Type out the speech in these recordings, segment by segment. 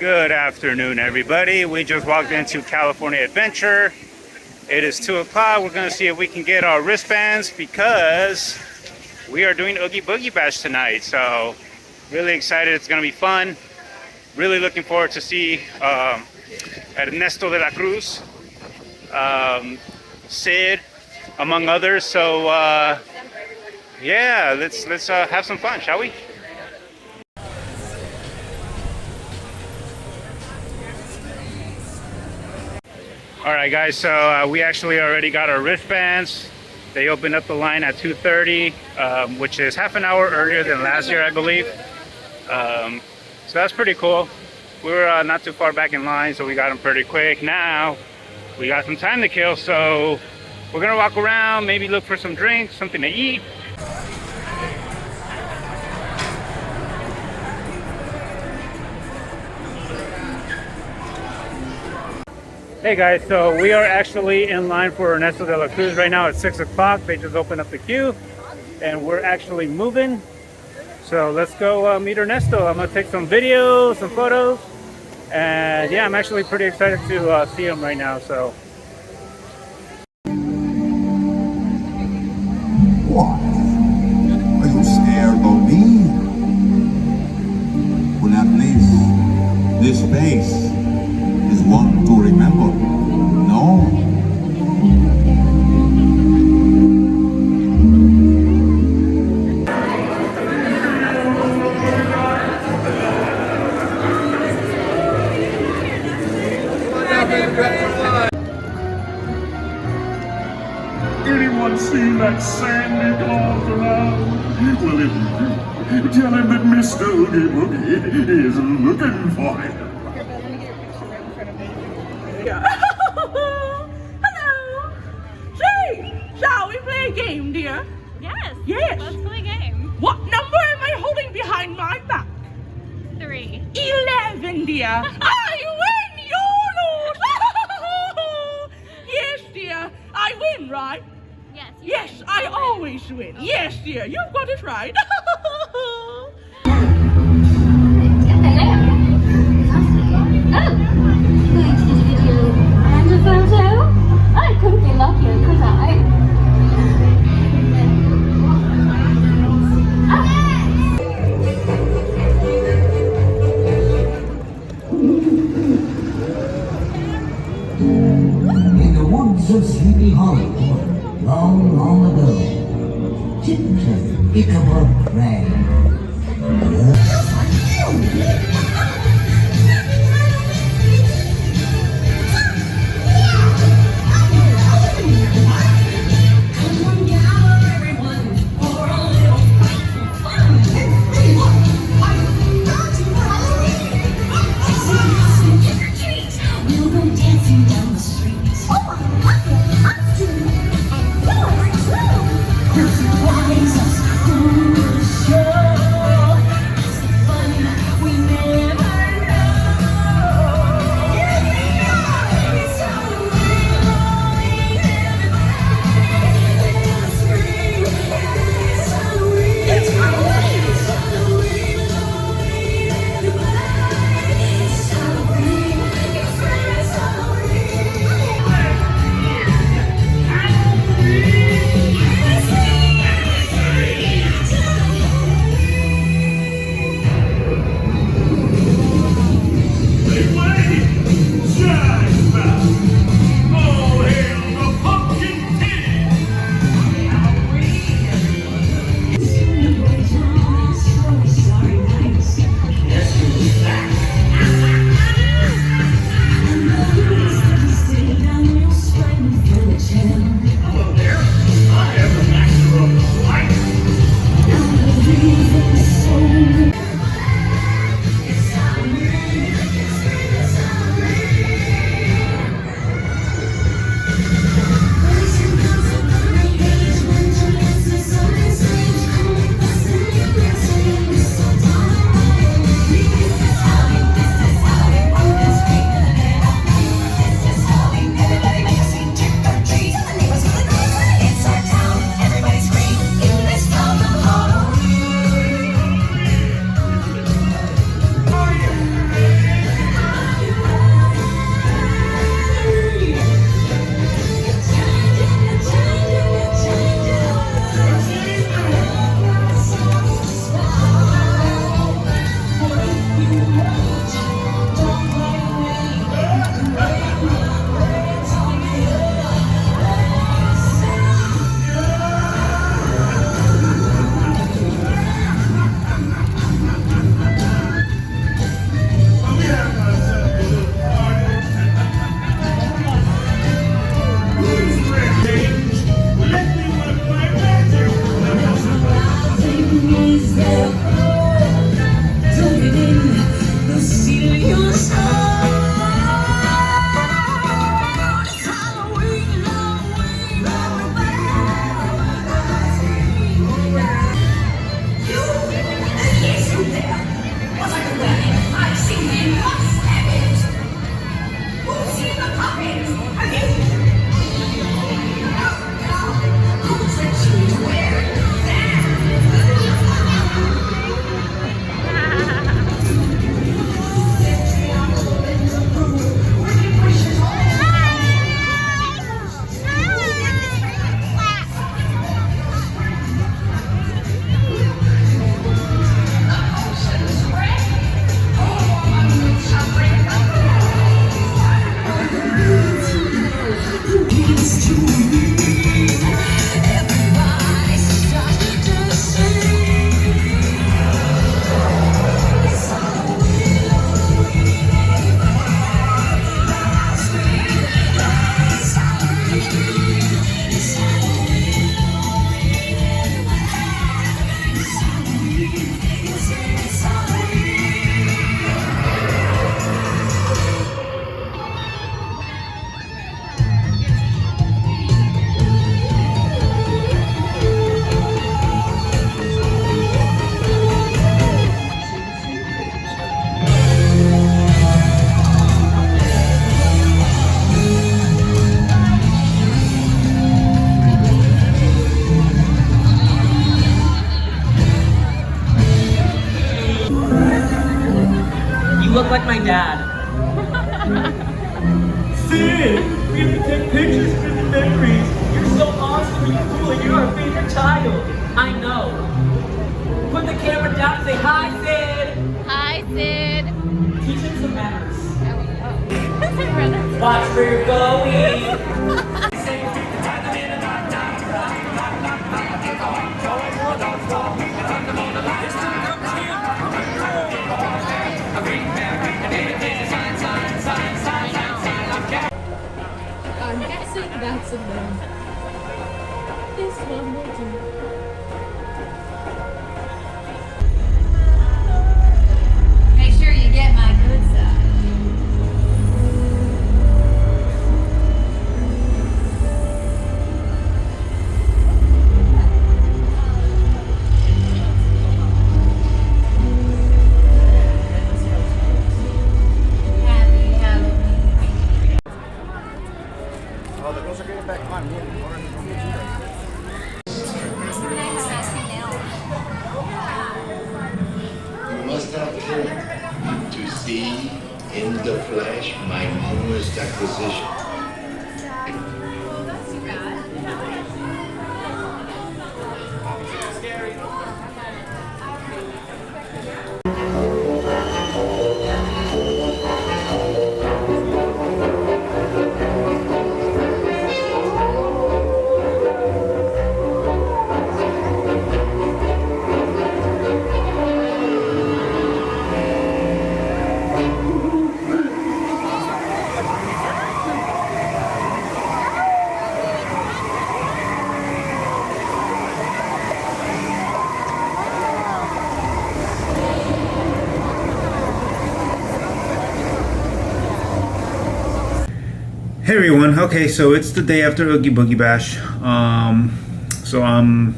Good afternoon, everybody. We just walked into California Adventure. It is 2 o'clock. We're going to see if we can get our wristbands because we are doing Oogie Boogie Bash tonight. So really excited. It's going to be fun. Really looking forward to see Ernesto de la Cruz, Sid, among others. So yeah, let's have some fun, shall we? All right, guys, so we actually already got our wristbands. They opened up the line at 2:30, which is half an hour earlier than last year, I believe. So that's pretty cool. We were not too far back in line, so we got them pretty quick. Now we got some time to kill, so we're gonna walk around, maybe look for some drinks, something to eat. Hey guys, so we are actually in line for Ernesto de la Cruz right now at 6 o'clock. They just opened up the queue and we're actually moving. So let's go meet Ernesto. I'm gonna take some videos, some photos. And yeah, I'm actually pretty excited to see him right now, so. What? Are you scared of me? Well, at least this face is one to remember. No? Anyone seen that Sandy Claus around? Well, if you do, tell him that Mr. Oogie Boogie is looking for him. Hello! Say, shall we play a game, dear? Yes. Yes. Let's play a game. What number am I holding behind my back? 3. 11, dear. I win, you lose. Yes, dear. I win, right? Yes. Yes, I always win. Yes, dear. You've got it right. I couldn't be luckier, could I? In the woods of Sleepy Hollow, long, long ago, Chip-Chip, Ichabod Crane. We made You look like my dad. Sid, we have to take pictures for the memories. You're so awesome and cool and you're our favorite child. I know. Put the camera down and say hi, Sid. Hi, Sid. Teach him some manners. Brother. Watch where you're going. I'm guessing that's a no. This one will do. Make sure you get my good side. Happy Halloween. You must have lived to see in the flesh my newest acquisition. Well, that's too bad. Hey everyone, okay, so it's the day after Oogie Boogie Bash. So I'm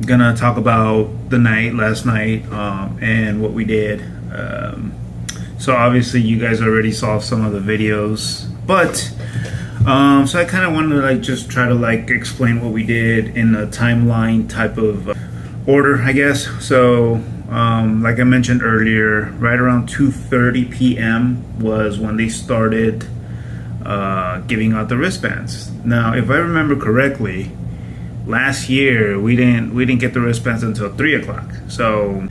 gonna talk about the night, last night, and what we did. So obviously you guys already saw some of the videos, but so I kind of wanted to like just try to like explain what we did in a timeline type of order, I guess. So like I mentioned earlier, right around 2:30 p.m. was when they started giving out the wristbands. Now, if I remember correctly, last year we didn't get the wristbands until 3 o'clock. So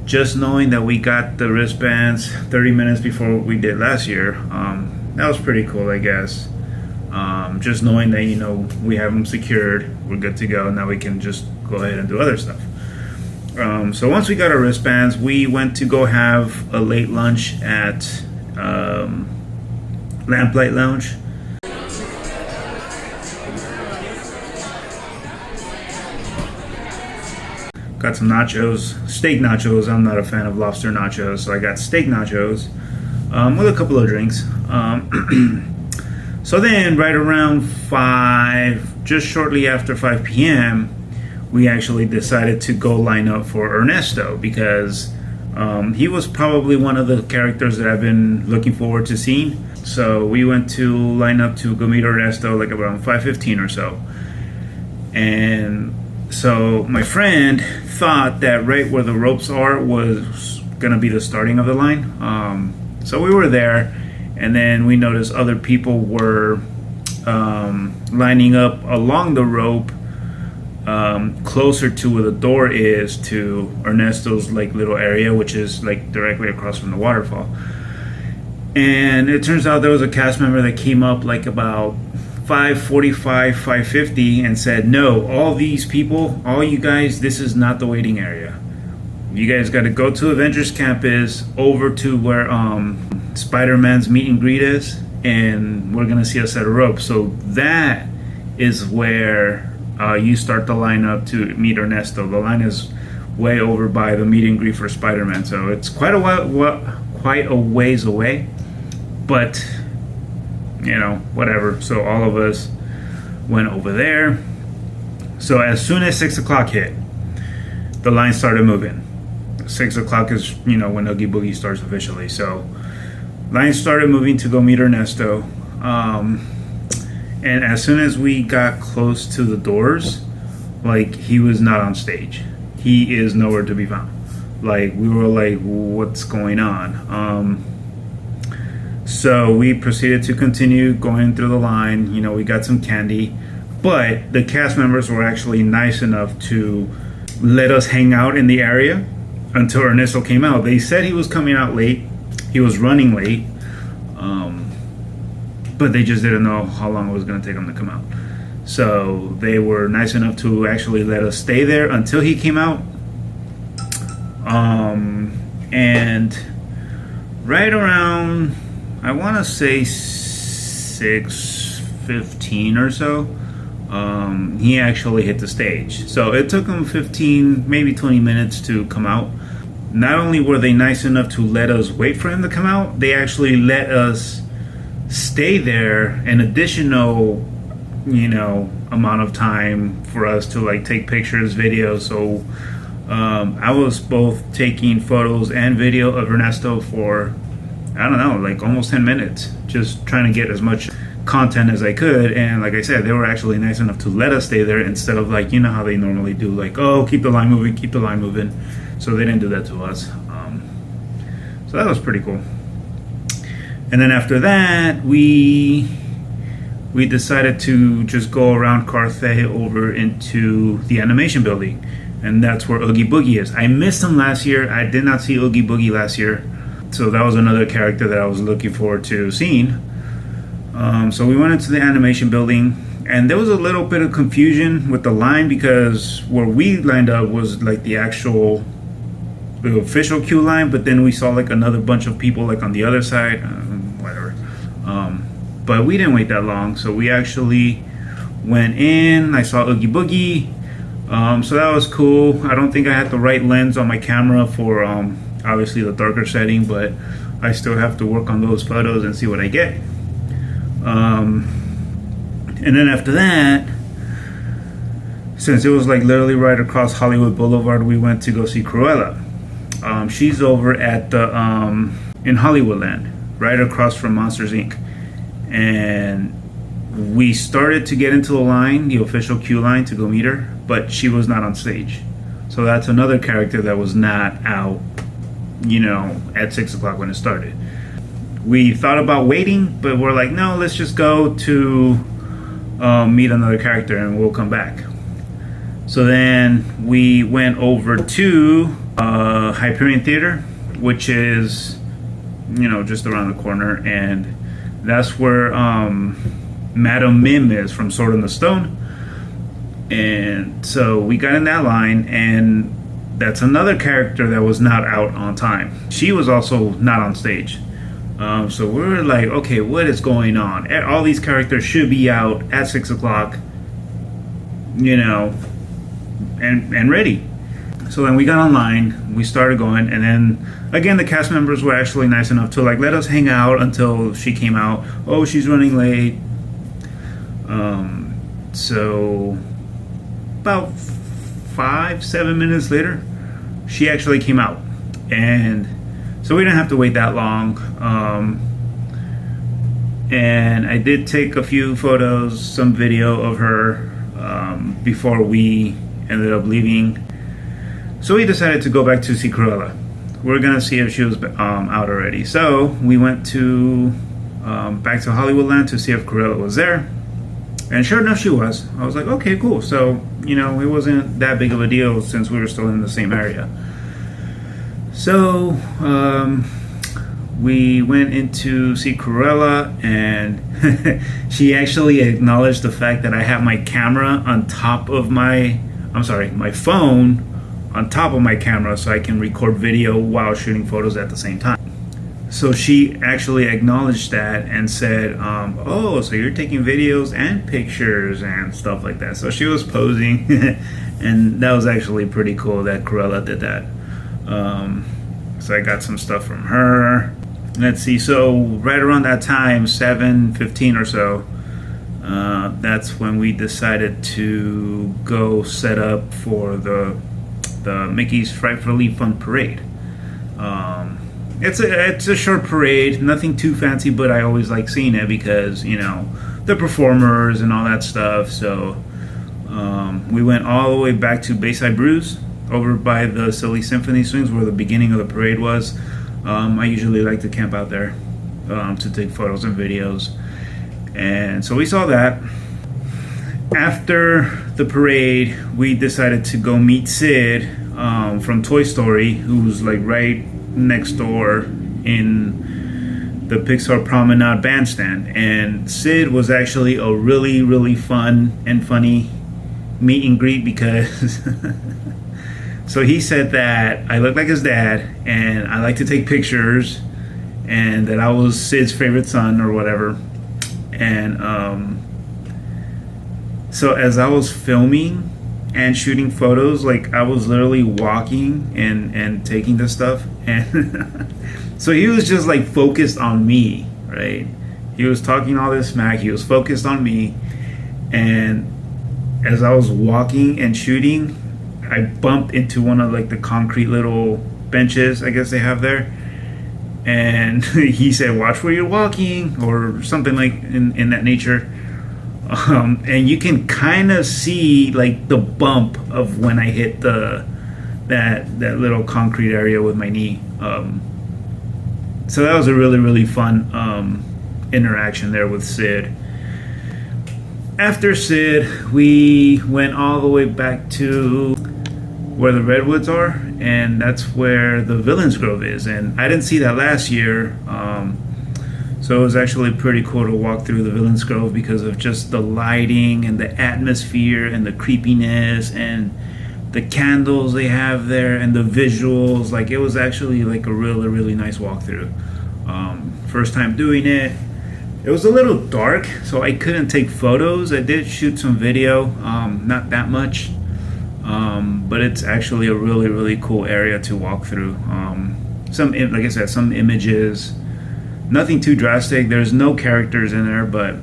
just knowing that we got the wristbands 30 minutes before we did last year, that was pretty cool, I guess. Just knowing that, you know, we have them secured, we're good to go. Now we can just go ahead and do other stuff. So once we got our wristbands, we went to go have a late lunch at Lamplight Lounge. Got some nachos, steak nachos. I'm not a fan of lobster nachos, so I got steak nachos with a couple of drinks. So then right around 5, just shortly after 5 p.m., we actually decided to go line up for Ernesto because he was probably one of the characters that I've been looking forward to seeing. So we went to line up to go meet Ernesto like around 5:15 or so. And so my friend thought that right where the ropes are was gonna be the starting of the line. So we were there, and then we noticed other people were lining up along the rope, closer to where the door is to Ernesto's like little area, which is like directly across from the waterfall. And it turns out there was a cast member that came up like about 5:45, 5:50 and said, no, all these people, all you guys, this is not the waiting area. You guys got to go to Avengers Campus over to where Spider-Man's meet and greet is, and we're gonna see a set of ropes. So that is where you start the line up to meet Ernesto. The line is way over by the meet and greet for Spider-Man, so it's quite a ways away, but you know, whatever. So all of us went over there. So as soon as 6 o'clock hit, the line started moving. 6 o'clock is, you know, when Oogie Boogie starts officially. So line started moving to go meet Ernesto. And as soon as we got close to the doors, like, he was not on stage. He is nowhere to be found. Like, we were like, what's going on? So we proceeded to continue going through the line. You know, we got some candy, but the cast members were actually nice enough to let us hang out in the area until Ernesto came out. They said he was coming out late. He was running late. But they just didn't know how long it was going to take him to come out. So they were nice enough to actually let us stay there until he came out. And right around, I want to say 6:15 or so, he actually hit the stage. So it took him 15, maybe 20 minutes to come out. Not only were they nice enough to let us wait for him to come out, they actually let us stay there an additional, you know, amount of time for us to like take pictures, videos. So I was both taking photos and video of Ernesto for, I don't know, like almost 10 minutes, just trying to get as much content as I could. And like I said, they were actually nice enough to let us stay there instead of like, you know how they normally do, like, oh, keep the line moving, keep the line moving. So they didn't do that to us. So that was pretty cool. And then after that, we decided to just go around Carthay over into the animation building. And that's where Oogie Boogie is. I missed him last year. I did not see Oogie Boogie last year. So that was another character that I was looking forward to seeing. So we went into the animation building, and there was a little bit of confusion with the line because where we lined up was like the official queue line, but then we saw like another bunch of people like on the other side, whatever. But we didn't wait that long, so we actually went in. I saw Oogie Boogie, so that was cool. I don't think I had the right lens on my camera for obviously the darker setting, but I still have to work on those photos and see what I get. And then after that, since it was like literally right across Hollywood Boulevard, we went to go see Cruella. She's over at the in Hollywoodland, right across from Monsters Inc. And we started to get into the line, the official queue line, to go meet her, but she was not on stage. So that's another character that was not out, you know, at 6 o'clock when it started. We thought about waiting, but we're like, no, let's just go to meet another character and we'll come back. So then we went over to Hyperion Theater, which is, you know, just around the corner, and that's where Madam Mim is from Sword in the Stone. And so we got in that line, and that's another character that was not out on time. She was also not on stage. So we were like, okay, what is going on? All these characters should be out at 6 o'clock, you know, and ready. So then we got online, we started going, and then again, the cast members were actually nice enough to like let us hang out until she came out. Oh, she's running late. So about 5-7 minutes later, she actually came out, and so we didn't have to wait that long. And I did take a few photos, some video of her before we ended up leaving. So we decided to go back to see Cruella. We're gonna see if she was out already. So we went to back to Hollywoodland to see if Cruella was there, and sure enough, she was. I was like, okay, cool. So, you know, it wasn't that big of a deal since we were still in the same area. So we went in to see Cruella, and she actually acknowledged the fact that I have my camera on top of my phone on top of my camera, so I can record video while shooting photos at the same time. So she actually acknowledged that and said, oh, so you're taking videos and pictures and stuff like that. So she was posing and that was actually pretty cool that Cruella did that. So I got some stuff from her. Let's see, so right around that time, 7:15 or so, that's when we decided to go set up for the Mickey's Frightfully Fun Parade. It's a short parade, nothing too fancy, but I always like seeing it because, you know, the performers and all that stuff. So we went all the way back to Bayside Brews over by the Silly Symphony Swings where the beginning of the parade was. I usually like to camp out there to take photos and videos. And so we saw that. After the parade, we decided to go meet Sid from Toy Story, who's like right next door in the Pixar Promenade Bandstand. And Sid was actually a really, really fun and funny meet and greet because so he said that I look like his dad and I like to take pictures and that I was Sid's favorite son or whatever. And so as I was filming and shooting photos, like I was literally walking and taking this stuff, and so he was just like focused on me, right? He was talking all this smack, he was focused on me, and as I was walking and shooting, I bumped into one of like the concrete little benches I guess they have there, and he said, "Watch where you're walking," or something like in that nature. And you can kind of see like the bump of when I hit that little concrete area with my knee. So that was a really, really fun interaction there with Sid. After Sid, we went all the way back to where the redwoods are, and that's where the Villains Grove is. And I didn't see that last year. So it was actually pretty cool to walk through the Villains Grove because of just the lighting and the atmosphere and the creepiness and the candles they have there and the visuals. Like it was actually like a really, really nice walkthrough. First time doing it. It was a little dark, so I couldn't take photos. I did shoot some video, not that much, but it's actually a really, really cool area to walk through. Like I said, some images. Nothing too drastic. There's no characters in there, but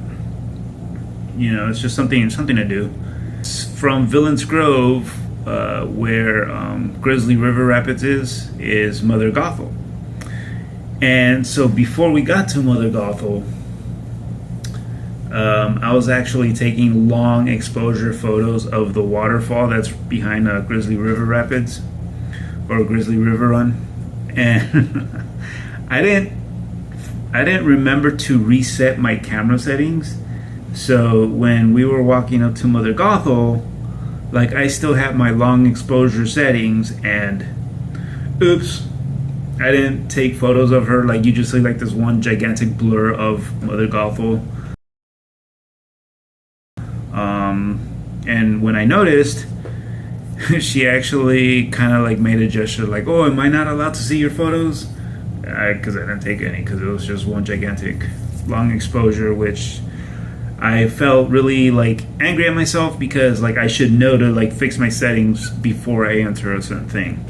you know, it's just something to do. From Villains Grove, where Grizzly River Rapids is Mother Gothel. And so before we got to Mother Gothel, I was actually taking long exposure photos of the waterfall that's behind Grizzly River Rapids or Grizzly River Run, and I didn't remember to reset my camera settings. So when we were walking up to Mother Gothel, like I still have my long exposure settings, and oops, I didn't take photos of her. Like you just see like this one gigantic blur of Mother Gothel. And when I noticed, she actually kind of like made a gesture like, "Oh, am I not allowed to see your photos?" Because I didn't take any, because it was just one gigantic long exposure, which I felt really like angry at myself because like I should know to like fix my settings before I enter a certain thing.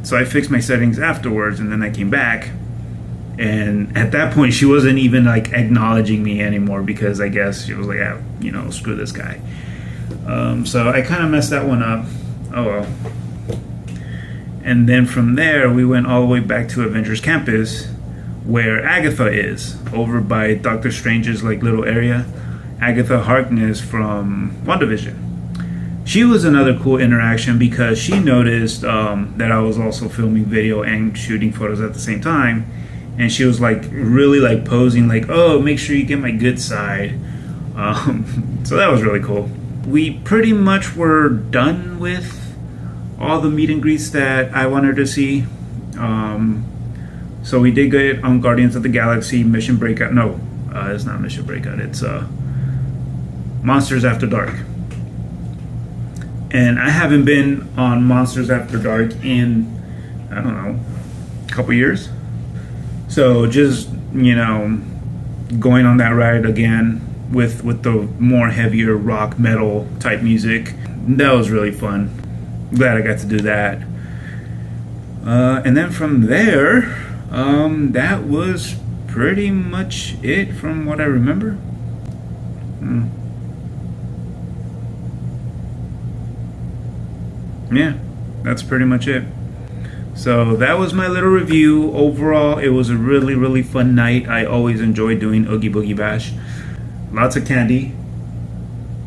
So I fixed my settings afterwards, and then I came back, and at that point she wasn't even like acknowledging me anymore because I guess she was like, "Ah, you know, screw this guy." So I kind of messed that one up. Oh well. And then from there, we went all the way back to Avengers Campus, where Agatha is, over by Doctor Strange's like little area. Agatha Harkness from WandaVision. She was another cool interaction because she noticed that I was also filming video and shooting photos at the same time, and she was like really like posing like, "Oh, make sure you get my good side." So that was really cool. We pretty much were done with all the meet and greets that I wanted to see. So we did get on Guardians of the Galaxy Mission Breakout. No, it's not Mission Breakout. It's Monsters After Dark. And I haven't been on Monsters After Dark in, I don't know, a couple years. So just, you know, going on that ride again with the more heavier rock metal type music, that was really fun. Glad I got to do that. And then from there, that was pretty much it from what I remember. Yeah, that's pretty much it. So that was my little review. Overall, it was a really, really fun night. I always enjoy doing Oogie Boogie Bash. Lots of candy.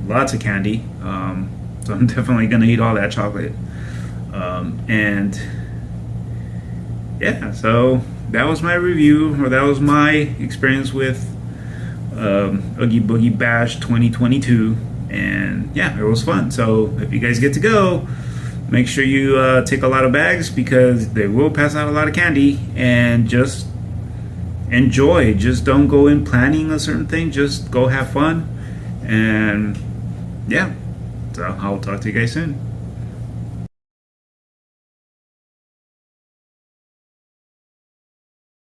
Lots of candy. So I'm definitely gonna eat all that chocolate. And yeah, so that was my review, or that was my experience with Oogie Boogie Bash 2022. And yeah, it was fun. So if you guys get to go, make sure you take a lot of bags, because they will pass out a lot of candy. And just enjoy. Just don't go in planning a certain thing. Just go have fun. And yeah, so I'll talk to you guys soon.